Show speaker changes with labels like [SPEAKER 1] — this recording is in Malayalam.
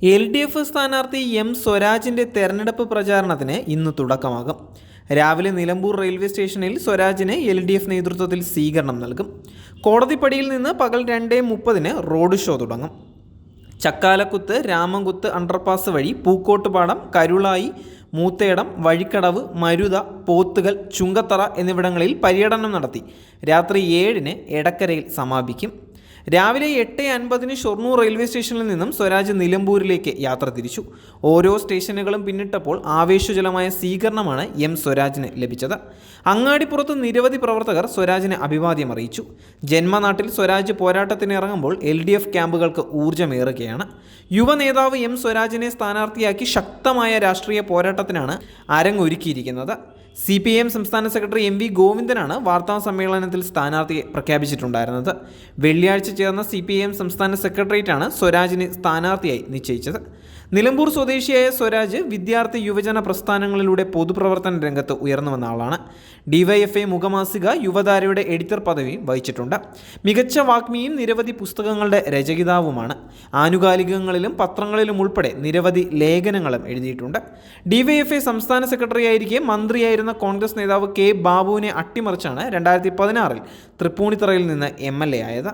[SPEAKER 1] LDF സ്ഥാനാർത്ഥി എം സ്വരാജിൻ്റെ തെരഞ്ഞെടുപ്പ് പ്രചാരണത്തിന് ഇന്ന് തുടക്കമാകും. രാവിലെ നിലമ്പൂർ റെയിൽവേ സ്റ്റേഷനിൽ സ്വരാജിന് LDF നേതൃത്വത്തിൽ സ്വീകരണം നൽകും. കോടതിപ്പടിയിൽ നിന്ന് പകൽ 2:30 റോഡ് ഷോ തുടങ്ങും. ചക്കാലക്കുത്ത്, രാമംകുത്ത് അണ്ടർപാസ് വഴി പൂക്കോട്ടുപാടം, കരുളായി, മൂത്തേടം, വഴിക്കടവ്, മരുത, പോത്തുകൽ, ചുങ്കത്തറ എന്നിവിടങ്ങളിൽ പര്യടനം നടത്തി രാത്രി 7 എടക്കരയിൽ സമാപിക്കും. രാവിലെ 8:50 ഷൊർണൂർ റെയിൽവേ സ്റ്റേഷനിൽ നിന്നും സ്വരാജ് നിലമ്പൂരിലേക്ക് യാത്ര തിരിച്ചു. ഓരോ സ്റ്റേഷനുകളും പിന്നിട്ടപ്പോൾ ആവേശജലമായ സ്വീകരണമാണ് എം സ്വരാജിന് ലഭിച്ചത്. അങ്ങാടിപ്പുറത്ത് നിരവധി പ്രവർത്തകർ സ്വരാജിന് അഭിവാദ്യം അറിയിച്ചു. ജന്മനാട്ടിൽ സ്വരാജ് പോരാട്ടത്തിന് ഇറങ്ങുമ്പോൾ LDF ക്യാമ്പുകൾക്ക് ഊർജ്ജമേറുകയാണ്. യുവ നേതാവ് എം സ്വരാജിനെ സ്ഥാനാർത്ഥിയാക്കി ശക്തമായ രാഷ്ട്രീയ പോരാട്ടത്തിനാണ് അരങ്ങൊരുക്കിയിരിക്കുന്നത്. CPIM സംസ്ഥാന സെക്രട്ടറി MV ഗോവിന്ദനാണ് വാർത്താ സമ്മേളനത്തിൽ സ്ഥാനാർത്ഥിയെ പ്രഖ്യാപിച്ചിട്ടുണ്ടായിരുന്നത്. വെള്ളിയാഴ്ച ചേർന്ന CPIM സംസ്ഥാന സെക്രട്ടേറിയറ്റാണ് സ്വരാജിനെ സ്ഥാനാർത്ഥിയായി നിശ്ചയിച്ചത്. നിലമ്പൂർ സ്വദേശിയായ സ്വരാജ് വിദ്യാർത്ഥി യുവജന പ്രസ്ഥാനങ്ങളിലൂടെ പൊതുപ്രവർത്തന രംഗത്ത് ഉയർന്നു വന്ന ആളാണ്. DYFI മുഖമാസിക യുവതാരയുടെ എഡിറ്റർ പദവിയും വഹിച്ചിട്ടുണ്ട്. മികച്ച വാഗ്മിയും നിരവധി പുസ്തകങ്ങളുടെ രചയിതാവുമാണ്. ആനുകാലികങ്ങളിലും പത്രങ്ങളിലും ഉൾപ്പെടെ നിരവധി ലേഖനങ്ങളും എഴുതിയിട്ടുണ്ട്. DYFI സംസ്ഥാന സെക്രട്ടറിയായിരിക്കെ മന്ത്രിയായിരുന്ന കോൺഗ്രസ് നേതാവ് K ബാബുവിനെ അട്ടിമറിച്ചാണ് 2016 തൃപ്പൂണിത്തറയിൽ നിന്ന് MLA ആയത്.